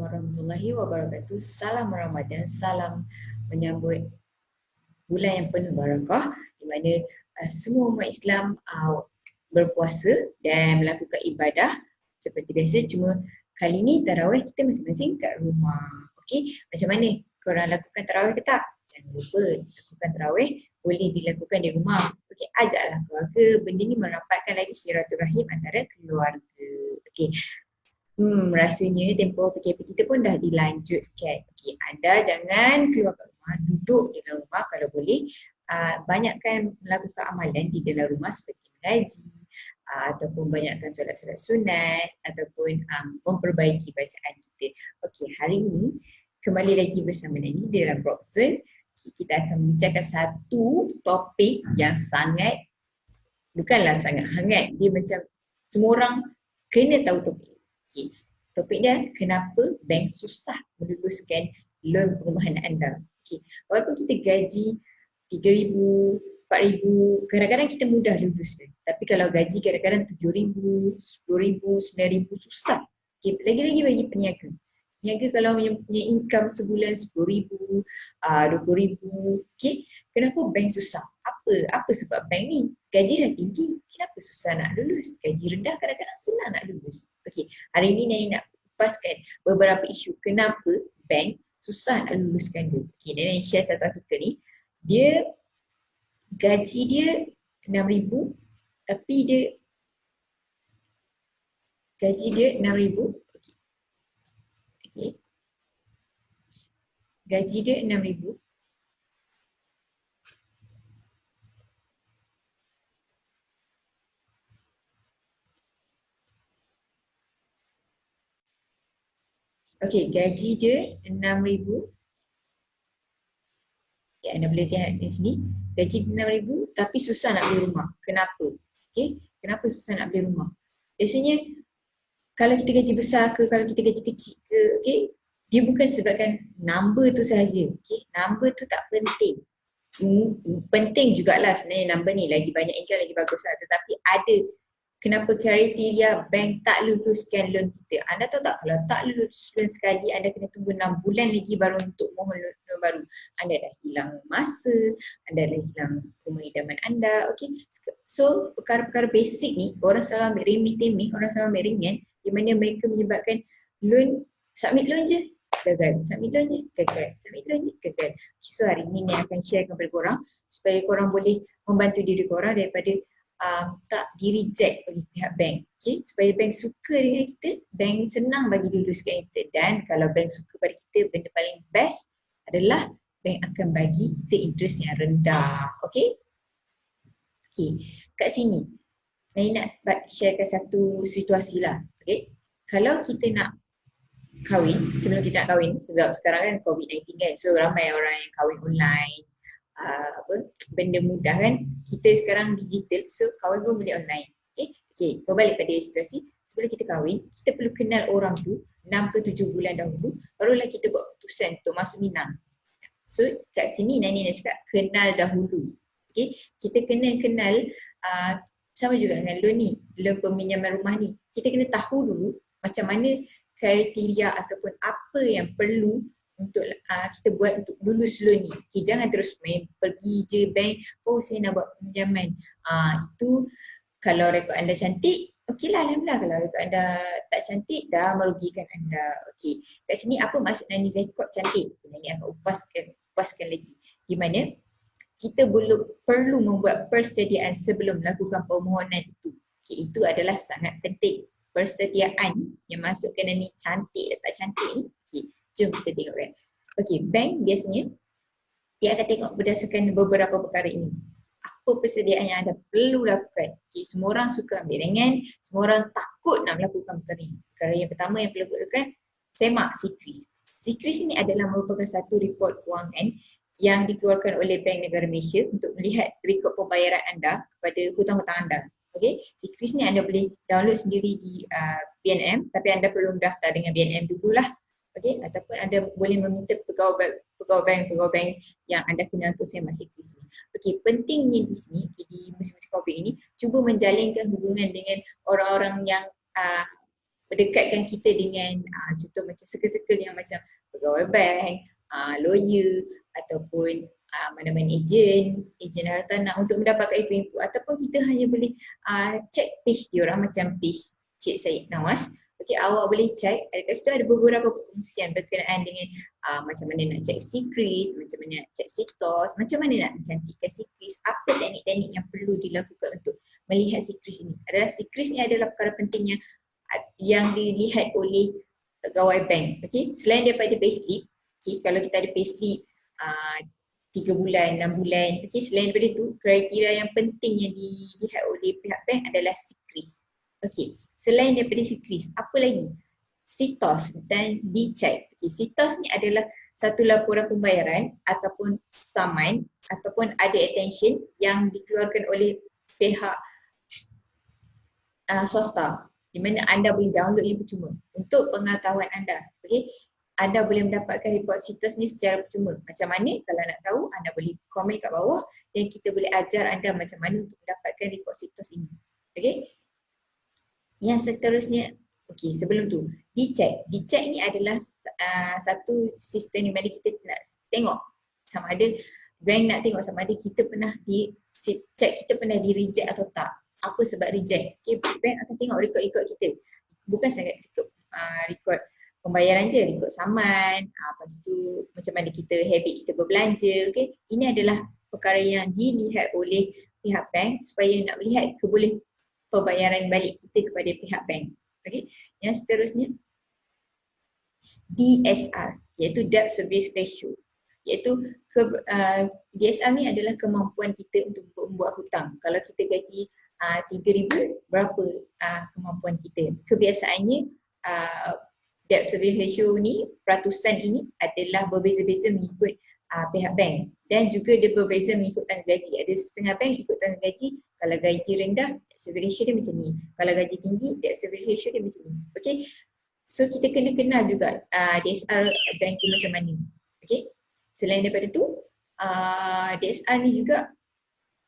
warahmatullahi wabarakatuh. Salam Ramadan, salam menyambut bulan yang penuh barakah di mana semua umat Islam berpuasa dan melakukan ibadah seperti biasa, cuma kali ni tarawih kita masing-masing kat rumah. Okey, macam mana korang lakukan tarawih ke tak? Jangan lupa lakukan tarawih boleh dilakukan di rumah. Okey, ajaklah keluarga, benda ni merapatkan lagi silaturahim antara keluarga. Okey. Rasanya tempoh PKP kita pun dah dilanjutkan. Okey, anda jangan keluar kat rumah, duduk di dalam rumah kalau boleh. Banyakkan melakukan amalan di dalam rumah seperti mengaji, ataupun banyakkan solat-solat sunat, ataupun memperbaiki bacaan kita. Okey, hari ini kembali lagi bersama Nani dalam Broadzone. Kita akan membicarakan satu topik yang bukanlah sangat hangat. Dia macam semua orang kena tahu topik. Okay. Topik dia, kenapa bank susah meluluskan loan perumahan anda. Okay. Walaupun kita gaji 3,000, 4,000, kadang-kadang kita mudah lulus. Tapi kalau gaji kadang-kadang 7,000, 10,000, 9,000 susah. Okay. Lagi-lagi bagi peniaga. Peniaga kalau punya income sebulan 10,000, 20,000, okay. Kenapa bank susah? Apa sebab bank ni? Gaji dah tinggi, kenapa susah nak lulus? Gaji rendah kadang-kadang senang nak lulus. Okey, hari ni Nani nak kupaskan beberapa isu kenapa bank susah nak luluskan loan. Okey, Nani share satu artikel ni. Dia gaji dia 6,000 tapi dia gaji dia 6,000. Okey. Okey. Gaji dia 6,000. Okey, gaji dia 6,000. Ya, anda boleh lihat di sini. Gaji 6,000 tapi susah nak beli rumah. Kenapa? Okey, kenapa susah nak beli rumah? Biasanya kalau kita gaji besar ke, kalau kita gaji kecil ke, okey, dia bukan sebabkan number tu sahaja. Okey, number tu tak penting. Penting jugalah sebenarnya number ni, lagi banyak income lagi bagus lah. Tetapi ada kenapa kriteria bank tak luluskan loan kita. Anda tahu tak, kalau tak lulus loan sekali, anda kena tunggu 6 bulan lagi baru untuk mohon loan baru. Anda dah hilang masa, anda dah hilang rumah idaman anda. Okay. So perkara-perkara basic ni, orang selalu ambil remeh-temeh, orang selalu ambil ringan, di mana mereka menyebabkan loan, submit loan je, gagal. Submit loan je, gagal. Submit loan je, gagal. So hari ni saya akan share kepada korang supaya korang boleh membantu diri korang daripada tak di-reject oleh pihak bank. Okay? Supaya bank suka dengan kita, bank senang bagi luluskan kita. Dan kalau bank suka pada kita, benda paling best adalah bank akan bagi kita interest yang rendah. Okay? Okay, kat sini saya nak sharekan satu situasi lah. Okay? Kalau kita nak kahwin, sebelum kita nak kahwin, sebab sekarang kan COVID-19 kan, so ramai orang yang kahwin online, benda mudah kan, kita sekarang digital, so kahwin pun boleh online. Okay, berbalik pada situasi, sebelum kita kahwin, kita perlu kenal orang tu 6 ke 7 bulan dahulu, barulah kita buat keputusan untuk masuk minang. So kat sini Nani nak cakap kenal dahulu. Okay, kita kena kenal, sama juga dengan loan ni, loan peminjaman rumah ni, kita kena tahu dulu macam mana kriteria ataupun apa yang perlu untuk kita buat untuk lulus loan ni. Okay, jangan terus main pergi je bank, oh saya nak buat pinjaman. Itu kalau rekod anda cantik, okey lah, alhamdulillah. Kalau rekod anda tak cantik, dah merugikan anda. Okey, kat sini apa maksud Nani rekod cantik? Nani akan upaskan lagi. Di mana kita perlu membuat persediaan sebelum melakukan permohonan itu. Okey, itu adalah sangat penting. Persediaan yang masukkan Nani cantik dan tak cantik ni. Okey, jom kita tengok kan. Okey, bank biasanya dia akan tengok berdasarkan beberapa perkara ini. Apa persediaan yang anda perlu lakukan. Okey, semua orang suka ambil ringan, semua orang takut nak melakukan perkara ini. Perkara yang pertama yang perlu lakukan, semak SIKRIS. SIKRIS ini adalah merupakan satu report kewangan yang dikeluarkan oleh Bank Negara Malaysia untuk melihat rekod pembayaran anda kepada hutang-hutang anda. Okey, SIKRIS ni anda boleh download sendiri di BNM, tapi anda perlu mendaftar dengan BNM dululah. Okey, ataupun anda boleh meminta pegawai bank yang anda kenal untuk semak SIKRIS ni. Okey, pentingnya di sini, di musim-musim COVID ini, cuba menjalinkan hubungan dengan orang-orang yang berdekatkan kita dengan contoh macam circle-circle yang macam pegawai bank, lawyer ataupun mana-mana ejen hartanah untuk mendapatkan info-info, ataupun kita hanya boleh check page diorang macam page Cik Syed Nawaz. Okey, awak boleh check, kat situ ada beberapa perkongsian berkenaan dengan macam mana nak check secret, macam mana nak check sitos, macam mana nak mencantikkan secret, apa teknik-teknik yang perlu dilakukan untuk melihat secret ini. Secret ni adalah perkara penting yang dilihat oleh pegawai bank. Okey, selain daripada payslip, okey, kalau kita ada payslip 3 bulan, 6 bulan, okey, selain daripada itu, kriteria yang penting yang dilihat oleh pihak bank adalah secret. Okey, selain daripada secret, apa lagi? Sitos dan dicek. Okey, sitos ni adalah satu laporan pembayaran ataupun saman ataupun ada attention yang dikeluarkan oleh pihak swasta, di mana anda boleh download yang percuma untuk pengetahuan anda. Okey, anda boleh mendapatkan report sitos ni secara percuma. Macam mana? Kalau nak tahu, anda boleh komen kat bawah dan kita boleh ajar anda macam mana untuk mendapatkan report sitos ini. Okey, yang seterusnya, okey, sebelum tu dicek. Dicek ni adalah satu sistem di mana kita nak tengok sama ada bank nak tengok sama ada kita pernah check kita pernah di reject atau tak. Apa sebab reject? Okay, bank akan tengok rekod-rekod kita. Bukan sangat rekod pembayaran je, rekod saman, lepas tu macam mana kita habit kita berbelanja. Okay, ini adalah perkara yang dilihat oleh pihak bank supaya nak melihat keboleh pembayaran balik kita kepada pihak bank. Okay, yang seterusnya DSR, iaitu Debt Service Ratio. Iaitu DSR ni adalah kemampuan kita untuk membuat hutang. Kalau kita gaji 3,000, berapa kemampuan kita. Kebiasaannya debt service ratio ni, peratusan ini adalah berbeza-beza mengikut pihak bank, dan juga dia berbeza mengikut tangga gaji. Ada setengah bank ikut tangga gaji, kalau gaji rendah debt service ratio dia macam ni, kalau gaji tinggi debt service ratio dia macam ni. Okay, so kita kena kenal juga DSR bank tu macam mana. Okay, selain daripada tu DSR ni juga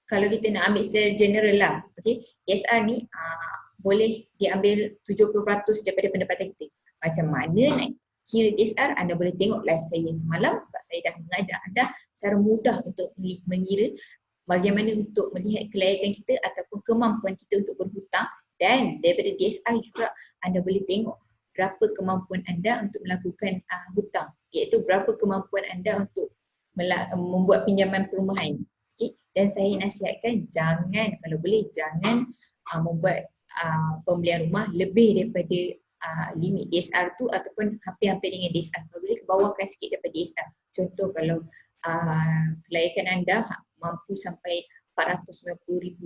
kalau kita nak ambil secara general lah, okay, DSR ni boleh diambil 70% daripada pendapatan kita. Macam mana nak kira DSR? Anda boleh tengok live saya semalam sebab saya dah mengajar anda secara mudah untuk mengira bagaimana untuk melihat kelayakan kita ataupun kemampuan kita untuk berhutang, dan daripada DSR juga anda boleh tengok berapa kemampuan anda untuk melakukan hutang, iaitu berapa kemampuan anda untuk membuat pinjaman perumahan. Okay? Dan saya nasihatkan jangan, kalau boleh jangan membuat pembelian rumah lebih daripada limit DSR tu ataupun hampir-hampir dengan DSR. Kalau boleh kebawahkan sikit daripada DSR. Contoh kalau kelayakan anda mampu sampai RM490,000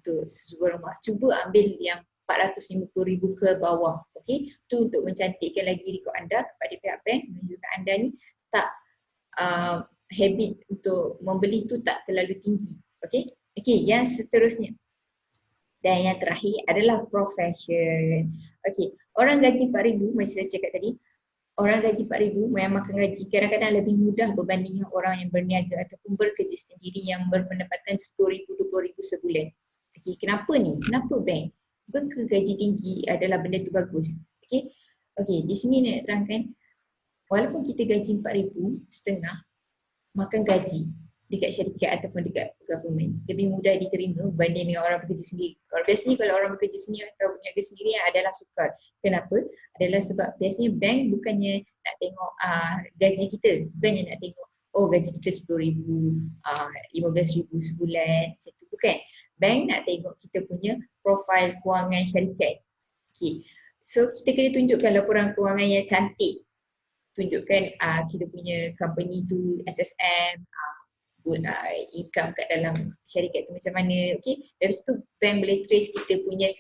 untuk sebuah rumah, cuba ambil yang RM450,000 ke bawah. Okey, tu untuk mencantikkan lagi rekod anda kepada pihak bank, menunjukkan anda ni tak habit untuk membeli tu tak terlalu tinggi. Okey, yang seterusnya dan yang terakhir adalah profession. Okey, orang gaji 4,000 macam saya cakap tadi, orang gaji 4,000 memang makan gaji kadang-kadang lebih mudah berbanding orang yang berniaga ataupun bekerja sendiri yang berpendapatan 10,000, 20,000 sebulan. Okey, kenapa ni? Kenapa bank? Bukankah gaji tinggi adalah benda tu bagus? Okey, di sini nak terangkan, walaupun kita gaji 4,500 makan gaji dekat syarikat ataupun dekat government lebih mudah diterima berbanding dengan orang bekerja sendiri. Biasanya kalau orang bekerja sendiri atau berniaga sendiri adalah sukar. Kenapa? Adalah sebab biasanya bank bukannya nak tengok gaji kita, bukannya nak tengok gaji kita 10,000, 15,000 sebulan, macam tu, bukan. Bank nak tengok kita punya profil kewangan syarikat. Okay. So kita kena tunjukkan laporan kewangan yang cantik. Tunjukkan kita punya company tu SSM, income kat dalam syarikat tu macam mana. Okay, dari situ bank boleh trace kita punya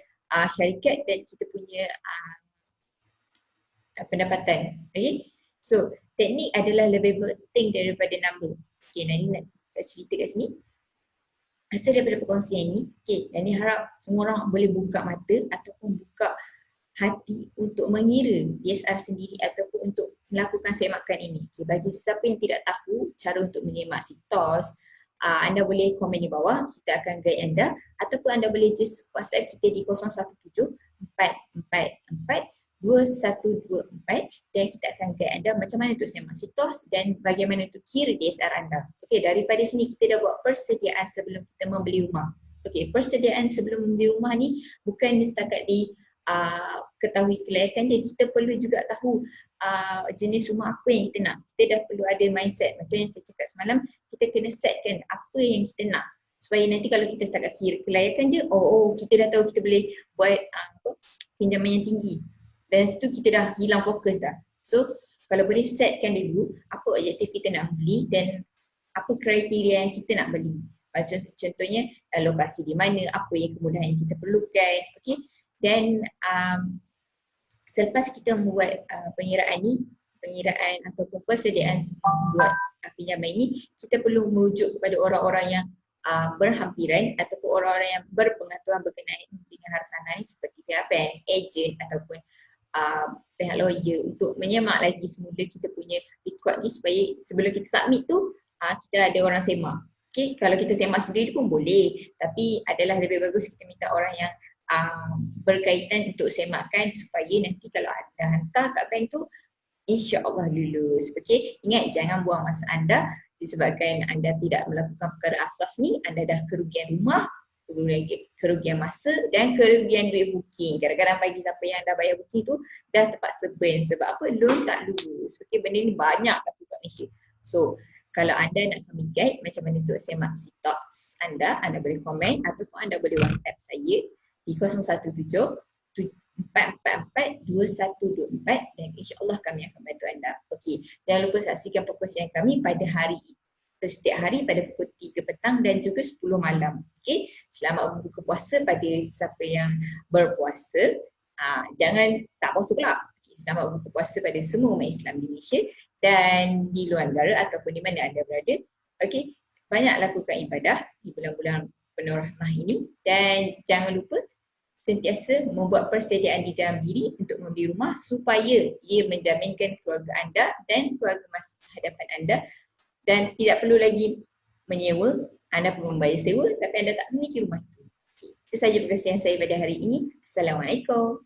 syarikat dan kita punya pendapatan. Okay, so teknik adalah lebih penting daripada number. Okay, Nani nak cerita kat sini. Hasil daripada perkongsian ni, okay, Nani harap semua orang boleh buka mata ataupun buka hati untuk mengira DSR sendiri ataupun untuk melakukan semakan ini. Okay, bagi sesiapa yang tidak tahu cara untuk menyemak sitos, anda boleh komen di bawah, kita akan guide anda, ataupun anda boleh just WhatsApp kita di 017 4442124 dan kita akan guide anda macam mana untuk semak sitos dan bagaimana untuk kira DSR anda. Okey, daripada sini kita dah buat persediaan sebelum kita membeli rumah. Okey, persediaan sebelum membeli rumah ni bukan setakat di ketahui kelayakan je, kita perlu juga tahu jenis rumah apa yang kita nak. Kita dah perlu ada mindset macam yang saya cakap semalam, kita kena setkan apa yang kita nak supaya nanti kalau kita setakat kira kelayakan je, kita dah tahu kita boleh buat pinjaman yang tinggi dan situ kita dah hilang fokus dah. So kalau boleh setkan dulu apa objektif kita nak beli dan apa kriteria yang kita nak beli. Contohnya lokasi di mana, apa yang kemudahan yang kita perlukan, okey. Dan selepas kita membuat pengiraan ataupun persediaan buat pinjaman ini, kita perlu merujuk kepada orang-orang yang berhampiran ataupun orang-orang yang berpengetahuan berkenaan dengan hartanah ni seperti pihak bank, ejen ataupun pihak lawyer untuk menyemak lagi semula kita punya rekod ni supaya sebelum kita submit tu kita ada orang semak. Okay, kalau kita semak sendiri pun boleh, tapi adalah lebih bagus kita minta orang yang berkaitan untuk semakkan supaya nanti kalau anda hantar kat bank tu insya-Allah lulus. Okey, ingat jangan buang masa anda disebabkan anda tidak melakukan perkara asas ni, anda dah kerugian rumah, kerugian masa dan kerugian duit booking. Kadang-kadang bagi siapa yang dah bayar booking tu dah terpaksa burn sebab apa? Loan tak lulus. Okey, benda ni banyak kat Malaysia. So, kalau anda nak kami guide macam mana untuk semak sitos anda boleh komen ataupun anda boleh WhatsApp saya di 017-444-2124 dan insya-Allah kami akan bantu anda. Okey, jangan lupa saksikan perkongsian kami pada setiap hari pada pukul 3 petang dan juga 10 malam. Okey, selamat berbuka puasa pada siapa yang berpuasa. Jangan tak puasa pula. Okay, selamat berbuka puasa pada semua umat Islam di Malaysia dan di luar negara ataupun di mana anda berada. Okey, banyak lakukan ibadah di bulan-bulan penuh rahmah ini dan jangan lupa sentiasa membuat persediaan di dalam diri untuk membeli rumah supaya ia menjaminkan keluarga anda dan keluarga masa hadapan anda dan tidak perlu lagi menyewa, anda perlu membayar sewa tapi anda tak memiliki rumah itu. Okay. Itu sahaja perkongsian saya pada hari ini. Assalamualaikum.